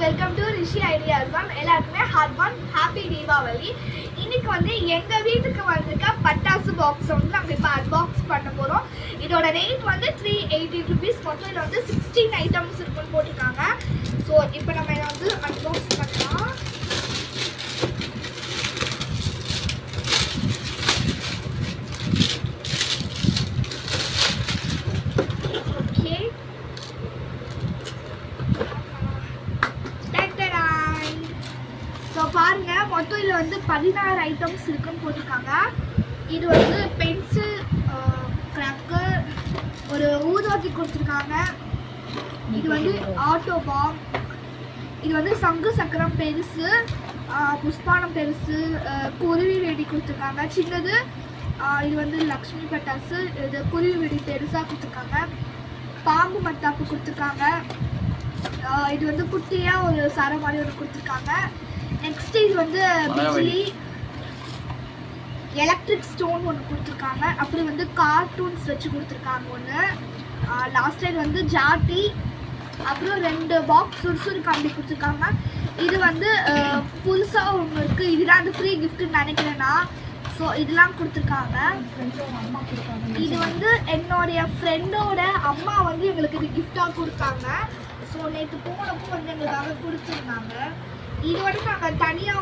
Welcome to Rishi ideas தான். எல்லாருக்குமே happy Deepavali. இன்னைக்கு வந்து எங்கள் வீட்டுக்கு வந்திருக்க பட்டாசு பாக்ஸ் வந்து நம்ம இப்போ அன்பாக்ஸ் பண்ண போகிறோம். இதோட ரேட் வந்து 380 rupees. மொத்தம் இதில் வந்து 16 ஐட்டம்ஸ் இருக்குன்னு போட்டிருக்காங்க. ஸோ இப்போ நம்ம இதை வந்து அன்பாக்ஸ் பண்ணலாம். பாருங்க, மொத்தம் இதில் வந்து 16 ஐட்டம்ஸ் இருக்குன்னு போட்டிருக்காங்க. இது வந்து பென்சில், கிராக்கர், ஒரு ஊதுவத்தி கொடுத்துருக்காங்க. இது வந்து ஆட்டோ பாம், இது வந்து சங்கு சக்கரம் பெருசு, புஷ்பானம் பெருசு, குருவி வெடி கொடுத்துருக்காங்க சின்னது. இது வந்து லக்ஷ்மி பட்டாசு, இது குருவி வெடி பெருசாக கொடுத்துருக்காங்க. பாம்பு மத்தாப்பு கொடுத்துருக்காங்க. இது வந்து குட்டியாக ஒரு சர மாதிரி ஒன்று கொடுத்துருக்காங்க. நெக்ஸ்ட் இது வந்து பிஜிலி எலக்ட்ரிக் ஸ்டோன் ஒன்று கொடுத்துருக்காங்க. அப்புறம் வந்து கார்ட்டூன்ஸ் வச்சு கொடுத்துருக்காங்க ஒன்று. லாஸ்ட் டைம் வந்து ஜாட்டி, அப்புறம் 2 பாக்ஸ் சுறுசுறு கம்பி கொடுத்துருக்காங்க. இது வந்து புதுசாக ஒன்று இருக்குது. இதுதான் அந்த ஃப்ரீ கிஃப்ட்டுன்னு நினைக்கிறேன்னா. ஸோ இதெல்லாம் கொடுத்துருக்காங்க. இது வந்து என்னுடைய ஃப்ரெண்டோட அம்மா வந்து எங்களுக்கு இது கிஃப்டாக கொடுத்தாங்க. ஸோ நேற்று போனப்போ வந்து எங்களுக்காக கொடுத்துருந்தாங்க. இது வந்து நாங்கள் தனியாக